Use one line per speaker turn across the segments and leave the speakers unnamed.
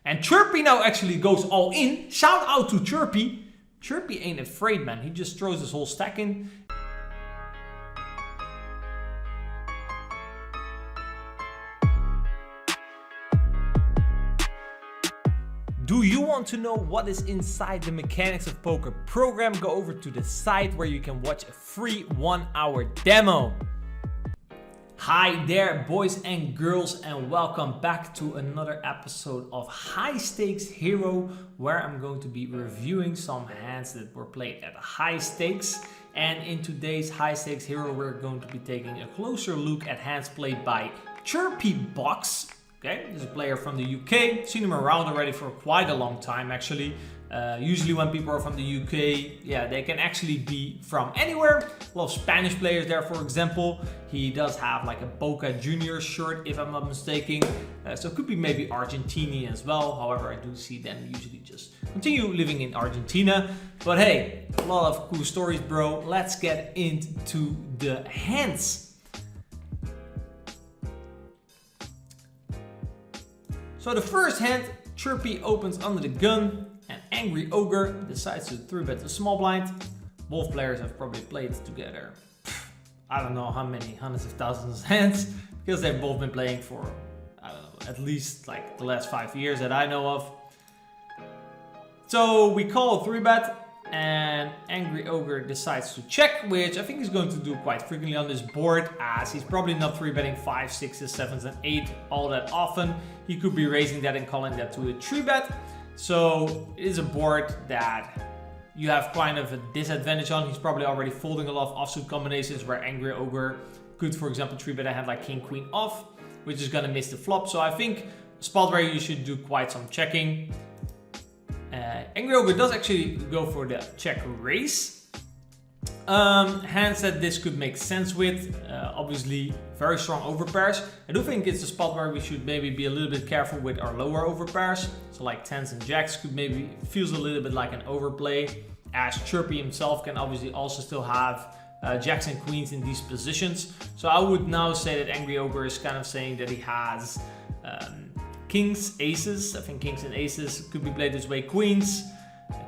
And Chirpy now actually goes all in. Shout out to Chirpy. Chirpy ain't afraid, man. He just throws his whole stack in. Do you want to know what is inside the Mechanics of Poker program? Go over to the site where you can watch a free 1-hour demo. Hi there, boys and girls, and welcome back to another episode of Highstakes Hero, where I'm going to be reviewing some hands that were played at high stakes. And in today's Highstakes Hero, we're going to be taking a closer look at hands played by chirpybrox7. Okay, he's a player from the UK. Seen him around already for quite a long time, actually. Usually when people are from the UK, yeah, they can actually be from anywhere. A lot of Spanish players there, for example. He does have like a Boca Juniors shirt, if I'm not mistaken. So it could be maybe Argentinian as well. However, I do see them usually just continue living in Argentina. But hey, a lot of cool stories, bro. Let's get into the hands. So the first hand, Chirpy opens under the gun, and Angry Ogre decides to 3-bet the small blind. Both players have probably played together, I don't know how many hundreds of thousands of hands, because they've both been playing for, I don't know, at least like the last 5 years that I know of. So we call a 3-bet, and Angry Ogre decides to check, which I think he's going to do quite frequently on this board, as he's probably not 3-betting 5, 6s, 7s, and 8 all that often. He could be raising that and calling that to a 3-bet. So it is a board that you have kind of a disadvantage on. He's probably already folding a lot of offsuit combinations where Angry Ogre could, for example, 3-bet a hand like King Queen off, which is gonna miss the flop. So I think a spot where you should do quite some checking. Angry Ogre does actually go for the check raise. Hands that this could make sense with, obviously very strong overpairs. I do think it's a spot where we should maybe be a little bit careful with our lower overpairs. So like 10s and jacks could maybe, feels a little bit like an overplay, as Chirpy himself can obviously also still have jacks and queens in these positions. So I would now say that Angry Ogre is kind of saying that he has kings, aces. I think kings and aces could be played this way. Queens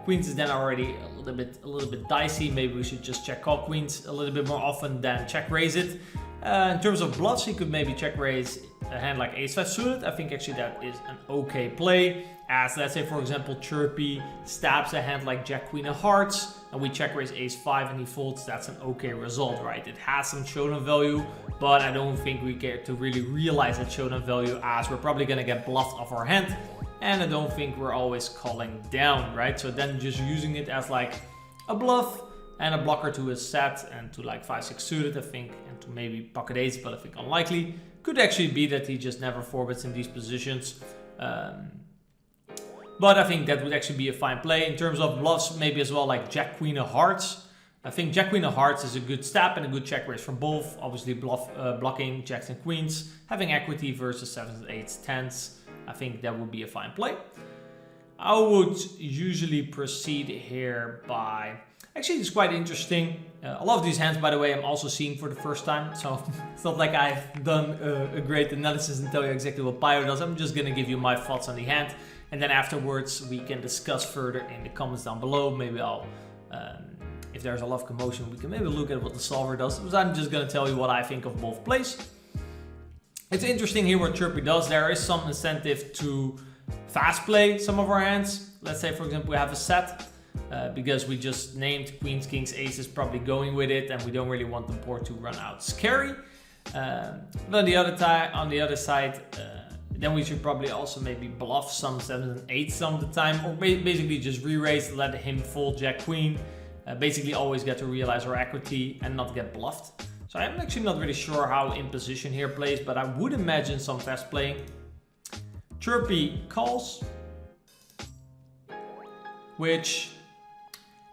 is then already a little bit dicey. Maybe we should just check call queens a little bit more often than check raise it. In terms of bluffs, he could maybe check raise a hand like ace 5 suited. I think actually that is an okay play. As let's say, for example, Chirpy stabs a hand like jack queen of hearts, and we check raise ace 5 and he folds. That's an okay result, right? It has some showdown value, but I don't think we care to really realize that showdown value, as we're probably gonna get bluffed off our hand. And I don't think we're always calling down, right? So then just using it as like a bluff and a blocker to his set and to like 5, 6 suited, I think, and to maybe pocket ace, but I think unlikely. Could actually be that he just never 4-bets in these positions. But I think that would actually be a fine play. In terms of bluffs, maybe as well like jack queen of hearts. I think jack queen of hearts is a good stab and a good check raise from both. Obviously blocking jacks and queens, having equity versus 7s, 8s, 10s. I think that would be a fine play. I would usually proceed here by... Actually, it's quite interesting. A lot of these hands, by the way, I'm also seeing for the first time. So it's not like I've done a great analysis and tell you exactly what Pyro does. I'm just going to give you my thoughts on the hand. And then afterwards, we can discuss further in the comments down below. Maybe I'll... if there's a lot of commotion, we can maybe look at what the solver does. But I'm just going to tell you what I think of both plays. It's interesting here what Chirpy does. There is some incentive to fast play some of our hands. Let's say, for example, we have a set because we just named queens, kings, aces, probably going with it, and we don't really want the board to run out scary. But on the other side, then we should probably also maybe bluff some 7s and 8s some of the time, or basically just re-raise, let him fold jack queen. Basically always get to realize our equity and not get bluffed. So I'm actually not really sure how in position here plays, but I would imagine some fast playing. Chirpy calls, which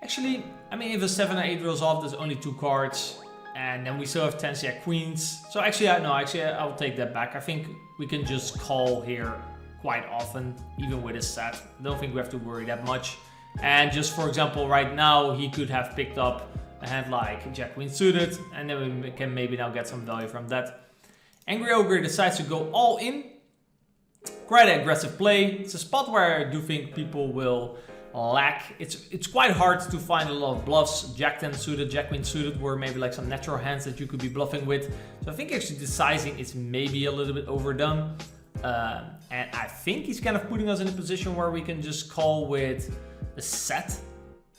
actually, I mean, if a 7 or 8 rolls off, there's only 2 cards, and then we still have 10s, jack, queens. So actually, I'll take that back. I think we can just call here quite often, even with a set. I don't think we have to worry that much. And just for example, right now, he could have picked up a hand like jack queen suited, and then we can maybe now get some value from that. Angry Ogre decides to go all in, Quite an aggressive play. It's a spot where I do think people will lack. It's quite hard to find a lot of bluffs. Jack 10 suited, Jack Queen suited were maybe like some natural hands that you could be bluffing with. So I think actually the sizing is maybe a little bit overdone. And I think he's kind of putting us in a position where we can just call with a set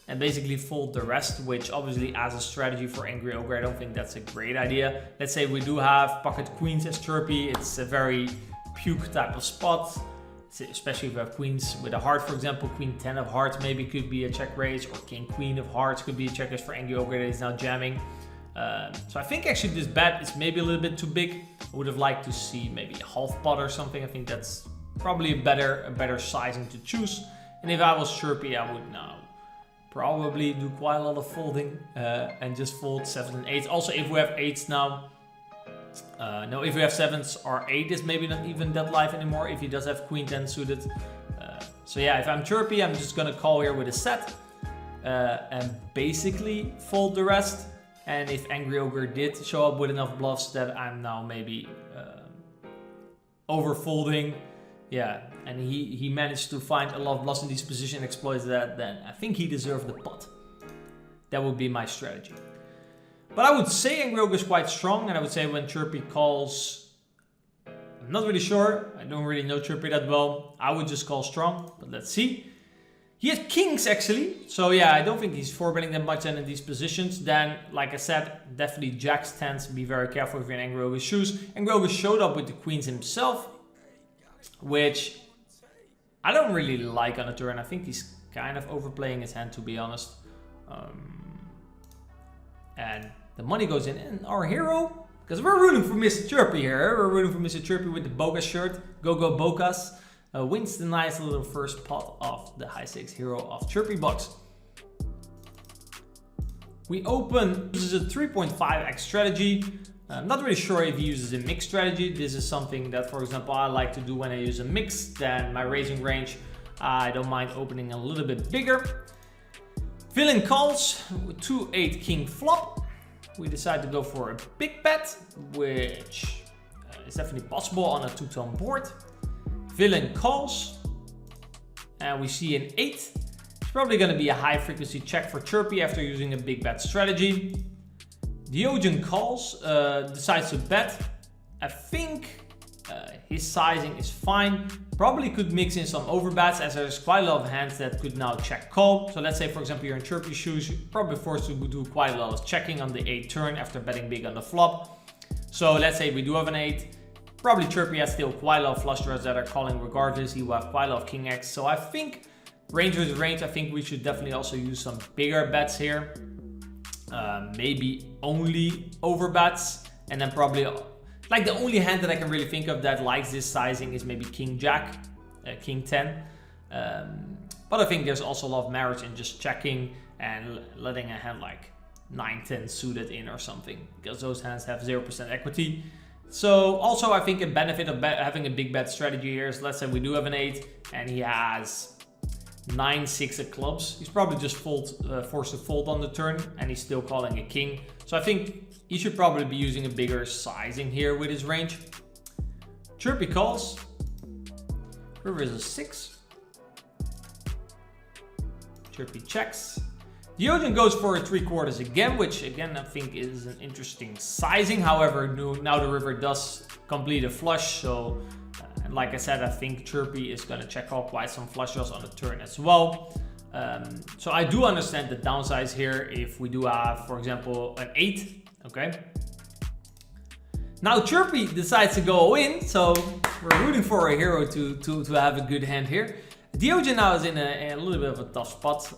and basically fold the rest, which obviously as a strategy for Angry Ogre, I don't think that's a great idea. Let's say we do have pocket queens as chirpy. It's a very puke type of spot, especially if we have queens with a heart, for example. Queen 10 of hearts maybe could be a check raise, or king queen of hearts could be a check raise for Angry Ogre that is now jamming. So I think actually this bet is maybe a little bit too big. I would have liked to see maybe a half pot or something. I think that's probably a better sizing to choose. And if I was chirpy, I would now probably do quite a lot of folding and just fold 7s and 8s. Also, if we have 8s now, no, if we have 7s, our 8 is maybe not even that live anymore if he does have queen 10 suited. So yeah, if I'm chirpy, I'm just gonna call here with a set and basically fold the rest. And if Angry Ogre did show up with enough bluffs that I'm now maybe over folding, yeah, and he managed to find a lot of bluffs in this position, exploits that, then I think he deserved the pot. That would be my strategy. But I would say Angry Ogre is quite strong, and I would say when chirpy calls, I'm not really sure. I don't really know chirpy that well. I would just call strong, but let's see. He has kings actually, so yeah, I don't think he's 4-betting that much in these positions. Then, like I said, definitely jacks, 10s, be very careful if you're in Angry Ogre's shoes. Angry Ogre showed up with the queens himself, which I don't really like on the turn. I think he's kind of overplaying his hand, to be honest. And the money goes in, and our hero, because we're rooting for Mr. Chirpy here. We're rooting for Mr. Chirpy with the Boca shirt. Go Bocas. Wins the nice little first pot of the Highstakes Hero of Chirpy Box. We open, this is a 3.5x strategy. I'm not really sure if he uses a mix strategy. This is something that, for example, I like to do when I use a mix. Then my raising range, I don't mind opening a little bit bigger. Villain calls with 2-8 king flop. We decide to go for a big bet, which is definitely possible on a 2-tone board. Villain calls, and we see an 8. It's probably going to be a high frequency check for chirpy after using a big bet strategy. Diogen calls, decides to bet. I think his sizing is fine. Probably could mix in some overbets, as there's quite a lot of hands that could now check call. So let's say, for example, you're in chirpy shoes, you're probably forced to do quite a lot of checking on the 8 turn after betting big on the flop. So let's say we do have an 8. Probably chirpy has still quite a lot of flush draws that are calling regardless. He will have quite a lot of king X. So I think range with range, I think we should definitely also use some bigger bets here. Maybe only over bets, and then probably like the only hand that I can really think of that likes this sizing is maybe king jack, king 10. But I think there's also a lot of merit in just checking and letting a hand like 9-10 suited in or something, because those hands have 0% equity. So also I think a benefit of having a big bet strategy here is, let's say we do have an 8 and he has 9-6 of clubs. He's probably just forced to fold on the turn, and he's still calling a king. So I think he should probably be using a bigger sizing here with his range. Chirpy calls. River is a 6. Chirpy checks. Diogen goes for a 3/4 again, which again I think is an interesting sizing. However, now the river does complete a flush, so and like I said, I think chirpy is going to check off quite some flush draws on the turn as well. So I do understand the downsides here if we do have, for example, an 8. Okay. Now chirpy decides to go all in, so we're rooting for a hero to have a good hand here. Diogen now is in a little bit of a tough spot.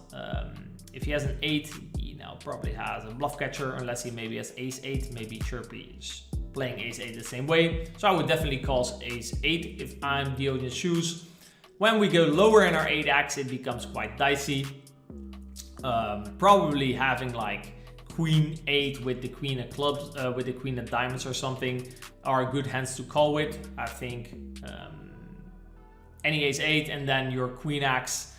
If he has an 8, he now probably has a bluff catcher, unless he maybe has ace 8. Maybe chirpy is playing ace 8 the same way. So I would definitely call ace 8 if I'm Diogen's shoes. When we go lower in our 8x, it becomes quite dicey. Probably having like queen 8 with the queen of clubs, with the queen of diamonds or something, are good hands to call with. I think any ace 8 and then your queen x,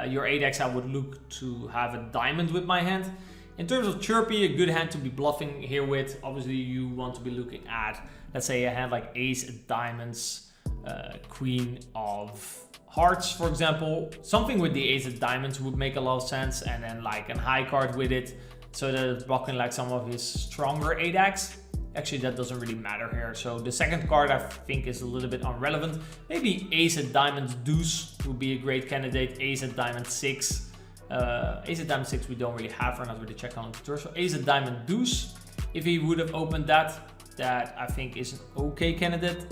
your 8x, I would look to have a diamond with my hand. In terms of chirpy, a good hand to be bluffing here with, obviously you want to be looking at, let's say, a hand like ace of diamonds, queen of hearts, for example. Something with the ace of diamonds would make a lot of sense, and then like a high card with it, so that it's blocking like some of his stronger 8x. Actually, that doesn't really matter here. So the second card I think is a little bit irrelevant. Maybe ace of diamonds deuce would be a great candidate. Ace of diamond 6. Ace of diamond 6 we don't really have. We're not really check on the tour. So ace of diamond deuce. If he would have opened that I think is an okay candidate.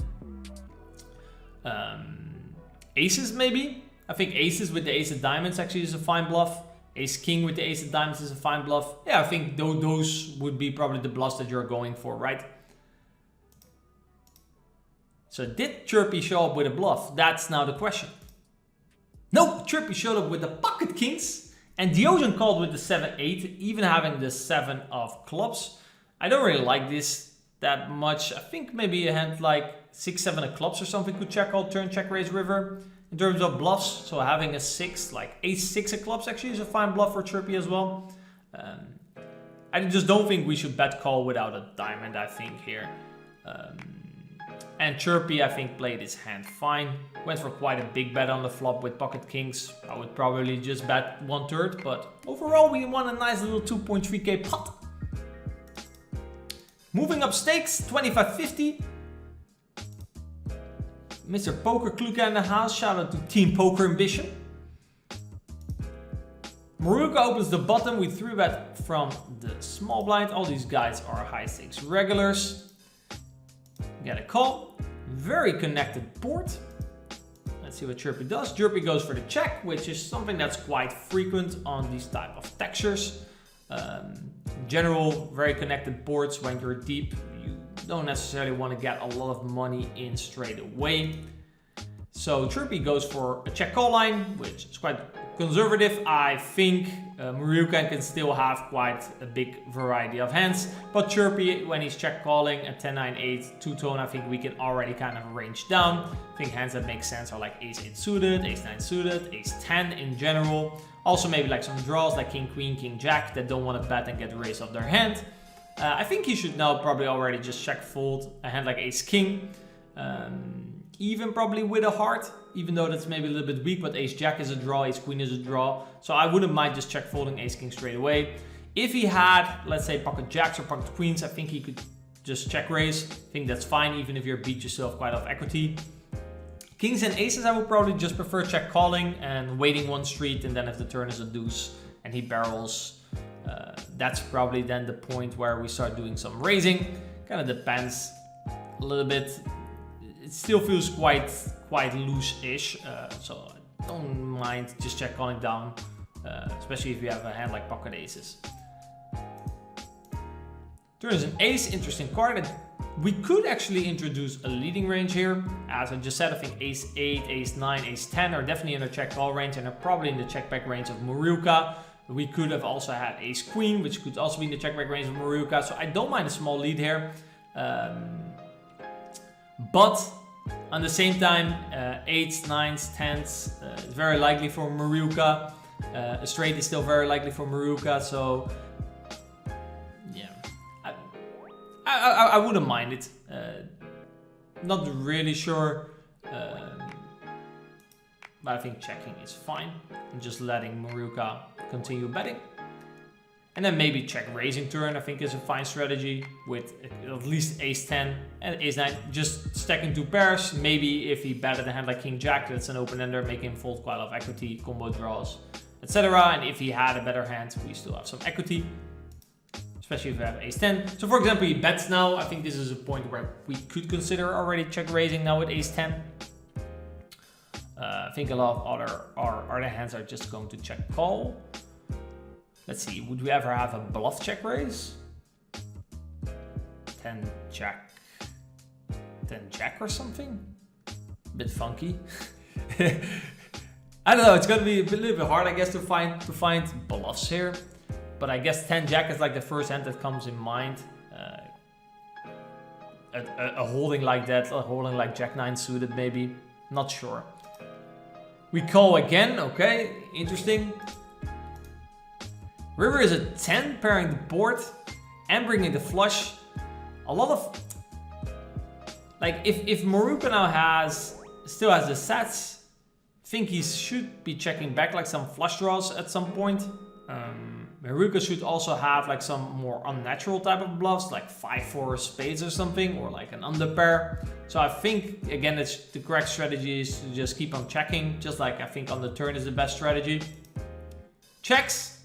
Aces maybe. I think aces with the ace of diamonds actually is a fine bluff. Ace king with the ace of diamonds is a fine bluff. Yeah, I think those would be probably the bluffs that you're going for, right? So did Chirpy show up with a bluff? That's now the question. No, Chirpy showed up with the pocket kings, and Diogen called with the 7-8, even having the 7 of clubs. I don't really like this that much. I think maybe a hand like 6-7 of clubs or something could check all turn, check raise river. In terms of bluffs, so having a 6, like ace-6 of clubs actually is a fine bluff for Chirpy as well. I just don't think we should bet call without a diamond, I think, here. And Chirpy, I think, played his hand fine. Went for quite a big bet on the flop with pocket kings. I would probably just bet 1/3, but overall we won a nice little 2.3k pot. Moving up stakes, 25.50. Mr. Poker Kluka in the house. Shout out to Team Poker Ambition. Maruka opens the bottom. We 3-bet from the small blind. All these guys are high stakes regulars. Get a call. Very connected board. Let's see what Chirpy does. Chirpy goes for the check, which is something that's quite frequent on these type of textures. In general, very connected boards. When you're deep, you don't necessarily want to get a lot of money in straight away. So Chirpy goes for a check call line, which is quite conservative. I think Maruka can still have quite a big variety of hands, but Chirpy, when he's check calling at 10-9-8 two-tone, I think we can already kind of range down. I think hands that make sense are like ace-8 suited, ace-9 suited, ace-10 in general. Also maybe like some draws like king-queen, king-jack that don't want to bet and get raised off their hand. I think you should now probably already just check fold a hand like ace-king. Even probably with a heart, even though that's maybe a little bit weak, but ace-jack is a draw, ace-queen is a draw. So I wouldn't mind just check folding ace-king straight away. If he had, let's say, pocket jacks or pocket queens, I think he could just check raise. I think that's fine, even if you beat yourself quite off equity. Kings and aces, I would probably just prefer check calling and waiting one street, and then if the turn is a deuce and he barrels, that's probably then the point where we start doing some raising. Kind of depends a little bit. It still feels quite loose-ish, so I don't mind just check calling down, especially if you have a hand like pocket aces. Turn is an ace, interesting card. We could actually introduce a leading range here. As I just said, I think ace-8, ace-9, ace-10 are definitely in the check call range and are probably in the check back range of Maruka. We could have also had ace-queen, which could also be in the check back range of Maruka, so I don't mind a small lead here. But on the same time, 8s, 9s, 10s is very likely for Maruka. A straight is still very likely for Maruka, so yeah, I wouldn't mind it. Not really sure, but I think checking is fine and just letting Maruka continue betting. And then maybe check raising turn, I think is a fine strategy with at least ace-10 and ace-9, just stacking 2 pairs. Maybe if he betted a hand like king-jack, that's an open-ender, make him fold quite a lot of equity, combo draws, etc. And if he had a better hand, we still have some equity, especially if we have ace-10. So for example, he bets now. I think this is a point where we could consider already check raising now with ace-10. I think a lot of other hands are just going to check call. Let's see, would we ever have a bluff check raise? 10 jack or something? A bit funky. I don't know, it's gonna be a little bit hard, I guess, to find bluffs here. But I guess 10 jack is like the first hand that comes in mind. A holding like that, a holding like jack 9 suited maybe, not sure. We call again, okay, interesting. River is a 10, pairing the board and bringing the flush. A lot of, like, if Maruka now has still has the sets. Think he should be checking back like some flush draws at some point. Maruka should also have like some more unnatural type of bluffs, like 5-4 spades or something, or like an underpair. So I think, again, it's the correct strategy is to just keep on checking, just like I think on the turn is the best strategy. Checks.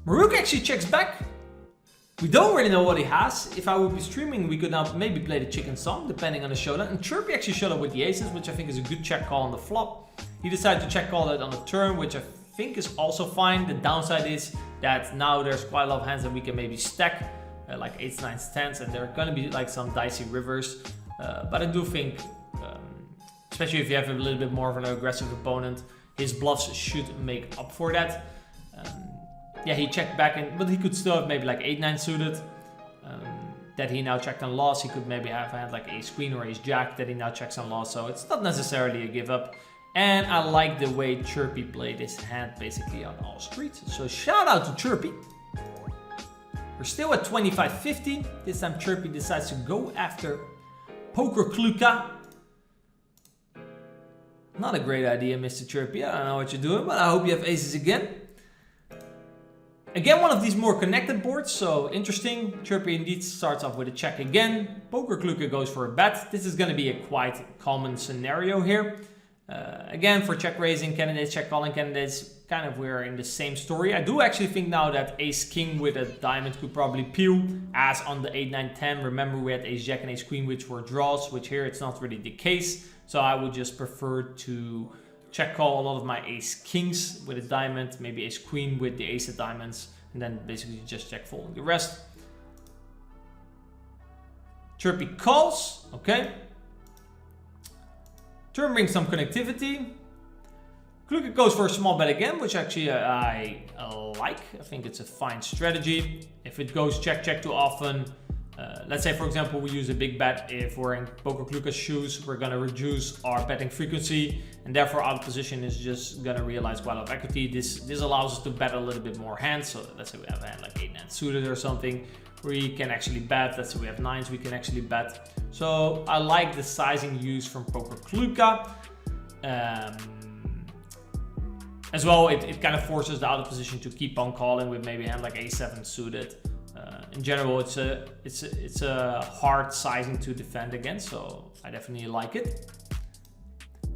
Maruka actually checks back. We don't really know what he has. If I would be streaming, we could now maybe play the chicken song, depending on the showdown. And Chirpy actually showed up with the aces, which I think is a good check call on the flop. He decided to check call it on the turn, which I think is also fine. The downside is that now there's quite a lot of hands that we can maybe stack, like 8s, 9s, 10s, and there are going to be like some dicey rivers. But I do think, especially if you have a little bit more of an aggressive opponent, his bluffs should make up for that. Yeah, he checked back, but he could still have maybe like 8-9 suited that he now checked on loss. He could maybe have a hand like ace queen or ace jack that he now checks on loss. So it's not necessarily a give up. And I like the way Chirpy played his hand basically on all streets. So shout out to Chirpy. We're still at 25.50. This time Chirpy decides to go after Poker Kluka. Not a great idea, Mr. Chirpy. I don't know what you're doing, but I hope you have aces again. Again, one of these more connected boards, so interesting. Chirpy indeed starts off with a check again. Poker Kluka goes for a bet. This is going to be a quite common scenario here. Again, for check raising candidates, check calling candidates, kind of we're in the same story. I do actually think now that ace king with a diamond could probably peel, as on the 8, 9, 10. Remember, we had ace jack and ace queen, which were draws, which here it's not really the case. So I would just prefer to check call a lot of my ace kings with a diamond, maybe ace queen with the ace of diamonds, and then basically just check folding the rest. Chirpy calls, okay. Turn brings some connectivity. Kluka goes for a small bet again, which actually I like. I think it's a fine strategy. If it goes check, check too often, let's say, for example, we use a big bet. If we're in Poker Kluka's shoes, we're going to reduce our betting frequency, and therefore our position is just going to realize quite a lot of equity. This allows us to bet a little bit more hands. So let's say we have a hand like 8-9 suited or something, we can actually bet. Let's say we have 9s, we can actually bet. So I like the sizing used from Poker Kluka. As well, it kind of forces the out of position to keep on calling with maybe a hand like a7 suited. In general, it's a hard sizing to defend against, so I definitely like it.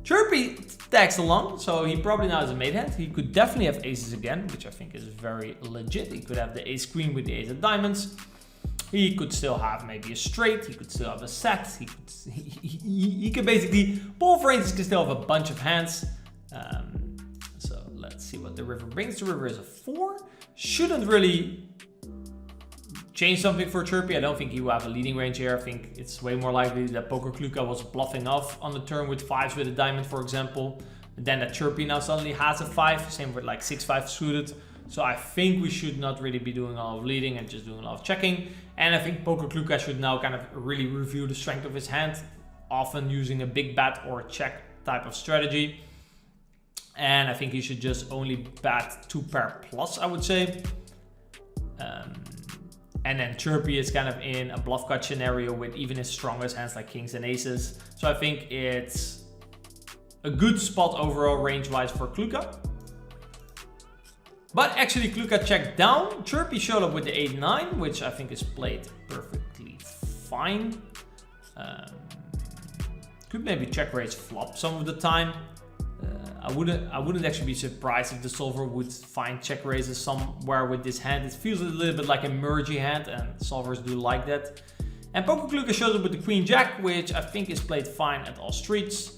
Chirpy tags along, so he probably now has a mate hand. He could definitely have aces again, which I think is very legit. He could have the ace queen with the ace of diamonds. He could still have maybe a straight. He could still have a set. He could basically, both ranges can still have a bunch of hands. So let's see what the river brings. The river is a 4. Shouldn't really change something for Chirpy. I don't think he will have a leading range here. I think it's way more likely that Poker Kluka was bluffing off on the turn with 5s with a diamond, for example. And then that Chirpy now suddenly has a 5, same with like 6-5 suited. So I think we should not really be doing a lot of leading and just doing a lot of checking. And I think Poker Kluka should now kind of really review the strength of his hand, often using a big bet or check type of strategy. And I think he should just only bet 2 pair plus, I would say. And then Chirpy is kind of in a bluff cut scenario with even his strongest hands like kings and aces. So I think it's a good spot overall range-wise for Kluka. But actually Kluka checked down. Chirpy showed up with the 8-9, which I think is played perfectly fine. Could maybe check raise flop some of the time. I wouldn't actually be surprised if the solver would find check raises somewhere with this hand. It feels a little bit like a mergey hand, and solvers do like that. And Poker Kluka shows up with the queen jack, which I think is played fine at all streets.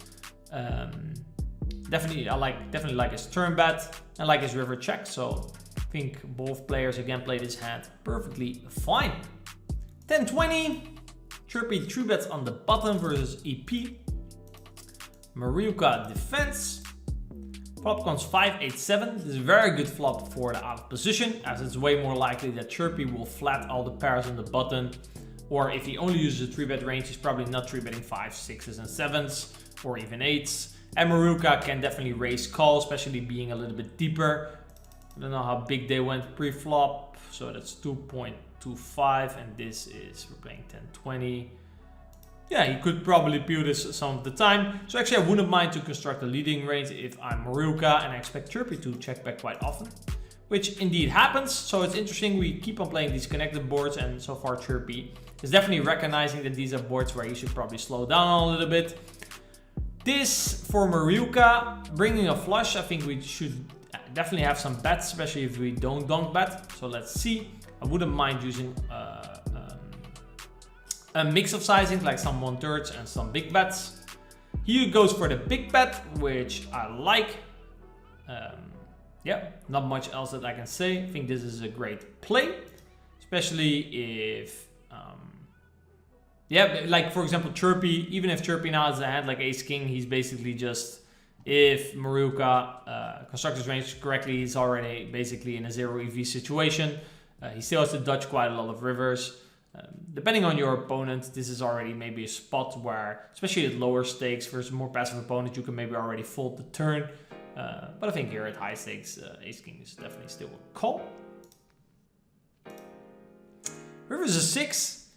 Definitely like his turn bet. I like his river check, so I think both players again played his hand perfectly fine. 10-20. Chirpy 3 bets on the bottom versus EP. Maruka defense. Flop comes 5-8-7. This is a very good flop for the out of position, as it's way more likely that Chirpy will flat all the pairs on the button. Or if he only uses a 3-bet range, he's probably not 3-betting 5s, 6s, and 7s, or even 8s. And Maruka can definitely raise call, especially being a little bit deeper. I don't know how big they went pre-flop, so that's 2.25, and this is, we're playing 10-20. Yeah, he could probably peel this some of the time. So actually I wouldn't mind to construct a leading range if I'm Maruka and I expect Chirpy to check back quite often, which indeed happens. So it's interesting, we keep on playing these connected boards, and so far Chirpy is definitely recognizing that these are boards where he should probably slow down a little bit. This for Maruka, bringing a flush, I think we should definitely have some bets, especially if we don't donk bet. So let's see. I wouldn't mind using a mix of sizings, like some 1/3 and some big bets. He goes for the big bet, which I like. Yeah, not much else that I can say. I think this is a great play, especially if, yeah, like for example, Chirpy, even if Chirpy now has a hand like ace king, he's basically just, if Maruka constructs his range correctly, he's already basically in a 0 EV situation. He still has to dodge quite a lot of rivers. Depending on your opponent, this is already maybe a spot where, especially at lower stakes versus more passive opponent, you can maybe already fold the turn. But I think here at high stakes, ace king is definitely still a call. River is a 6.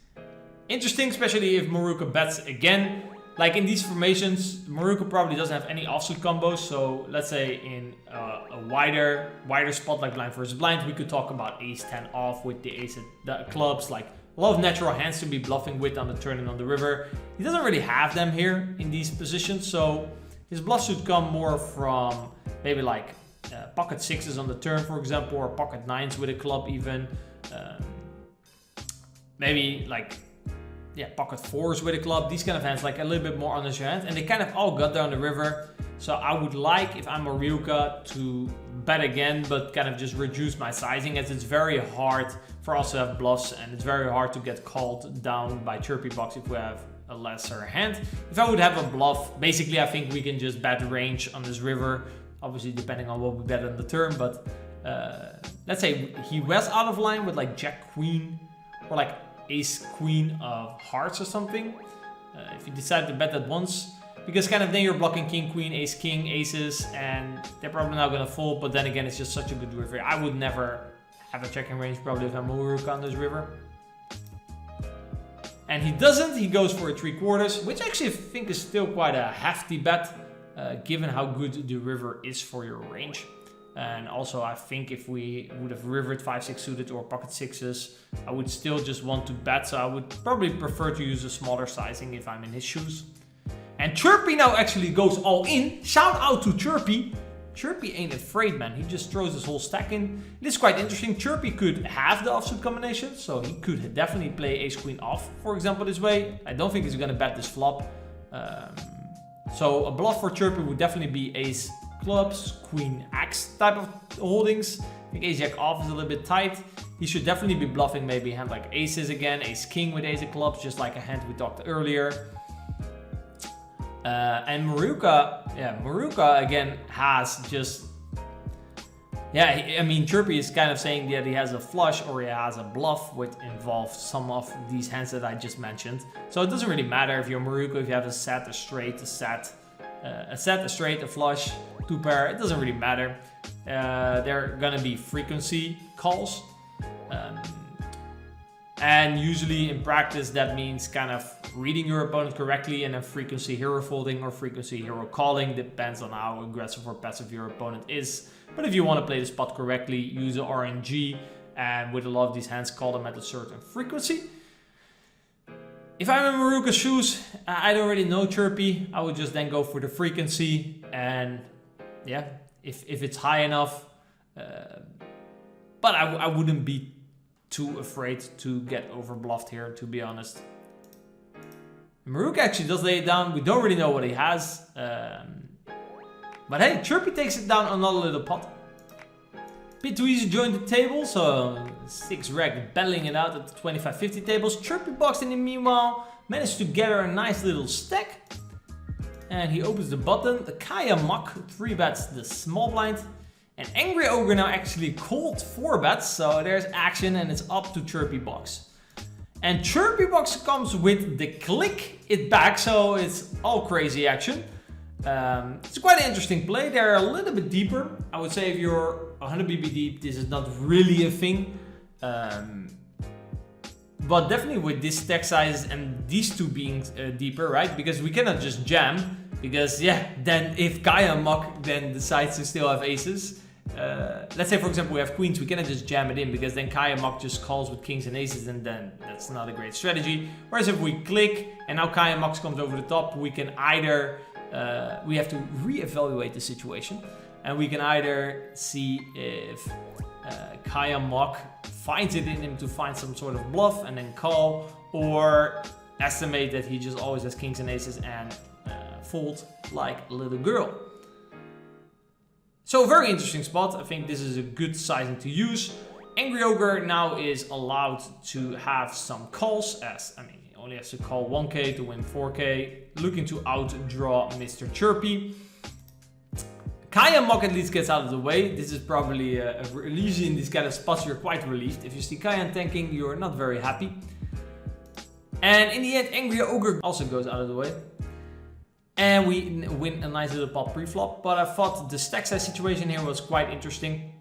Interesting, especially if Maruka bets again. Like in these formations, Maruka probably doesn't have any offsuit combos. So let's say in a wider spot like blind versus blind, we could talk about ace 10 off with the ace the clubs, like a lot of natural hands to be bluffing with on the turn and on the river. He doesn't really have them here in these positions, so his bluff should come more from maybe like pocket 6s on the turn, for example, or pocket 9s with a club even. Maybe like, yeah, pocket 4s with a club, these kind of hands, like a little bit more on his hand, and they kind of all got down the river. So I would like, if I'm Maruka, to bet again, but kind of just reduce my sizing, as it's very hard for us to have bluffs, and it's very hard to get called down by chirpybrox if we have a lesser hand. If I would have a bluff, basically I think we can just bet range on this river, obviously depending on what we bet on the turn, but let's say he was out of line with like jack queen or like ace queen of hearts or something. If you decide to bet that once, because kind of then you're blocking king queen, ace king, aces, and they're probably not gonna fold, but then again it's just such a good river. I would never have a checking range probably if I'm Maruka on this river. And he doesn't, he goes for a 3/4, which actually I think is still quite a hefty bet, given how good the river is for your range. And also I think if we would have rivered 5-6 suited or pocket 6s, I would still just want to bet, so I would probably prefer to use a smaller sizing if I'm in his shoes. And Chirpy now actually goes all in. Shout out to Chirpy. Chirpy ain't afraid, man. He just throws his whole stack in. It is quite interesting. Chirpy could have the offsuit combination, so he could definitely play ace queen off, for example, this way. I don't think he's gonna bet this flop. So a bluff for Chirpy would definitely be ace clubs, queen X type of holdings. I think ace jack off is a little bit tight. He should definitely be bluffing maybe a hand like aces again, ace king with ace of clubs, just like a hand we talked earlier. And Maruka, yeah, Maruka again has just, yeah, I mean, Chirpy is kind of saying that he has a flush or he has a bluff, which involves some of these hands that I just mentioned. So it doesn't really matter if you're Maruka, if you have a set, a straight, a set, a straight, a flush, 2 pair, it doesn't really matter. They're gonna be frequency calls. And usually in practice that means kind of reading your opponent correctly and then frequency hero folding or frequency hero calling, depends on how aggressive or passive your opponent is. But if you want to play the spot correctly, use an RNG, and with a lot of these hands call them at a certain frequency. If I'm in Maruka's shoes, I don't really know Chirpy, I would just then go for the frequency, and yeah, if it's high enough, but I wouldn't be too afraid to get over bluffed here, to be honest. Maruka actually does lay it down. We don't really know what he has. But hey, Chirpy takes it down another little pot. Bit too easy to join the table, so 6 reg battling it out at the 25-50 tables. Chirpybrox in the meanwhile managed to gather a nice little stack. And he opens the button. The Kaya Muck 3 bets the small blind. And Angry Ogre now actually called 4 bets, so there's action and it's up to Chirpybrox. And Chirpybrox comes with the click it back, so it's all crazy action. It's quite an interesting play. They're a little bit deeper. I would say if you're 100 BB deep, this is not really a thing. But definitely with this stack size and these two being deeper, right? Because we cannot just jam, because yeah, then if Kaya Mock then decides to still have aces, let's say for example we have queens, we cannot just jam it in, because then Kaya Mock just calls with kings and aces, and then that's not a great strategy. Whereas if we click and now Kaya Mock comes over the top, we can either, we have to reevaluate the situation, and we can either see if Kaya Mock finds it in him to find some sort of bluff and then call, or estimate that he just always has kings and aces and fold like a little girl. So a very interesting spot. I think this is a good sizing to use. Angry Ogre now is allowed to have some calls, as I mean, he only has to call 1k to win 4k, looking to outdraw Mr. Chirpy. Kaya Mock at least gets out of the way. This is probably usually in these kind of spots you're quite relieved. If you see Kaya tanking, you're not very happy. And in the end, Angry Ogre also goes out of the way. And we win a nice little pot pre-flop. But I thought the stack size situation here was quite interesting.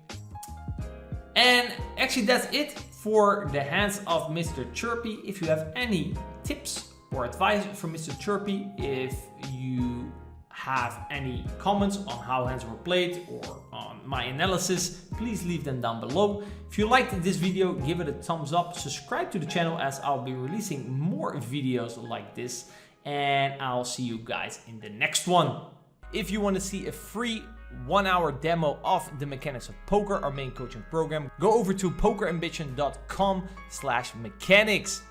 And actually that's it for the hands of Mr. Chirpy. If you have any tips or advice from Mr. Chirpy, if you have any comments on how hands were played or on my analysis, please leave them down below. If you liked this video, give it a thumbs up, subscribe to the channel, as I'll be releasing more videos like this, and I'll see you guys in the next one. If you want to see a free 1-hour demo of the mechanics of poker, our main coaching program, go over to pokerambition.com/mechanics.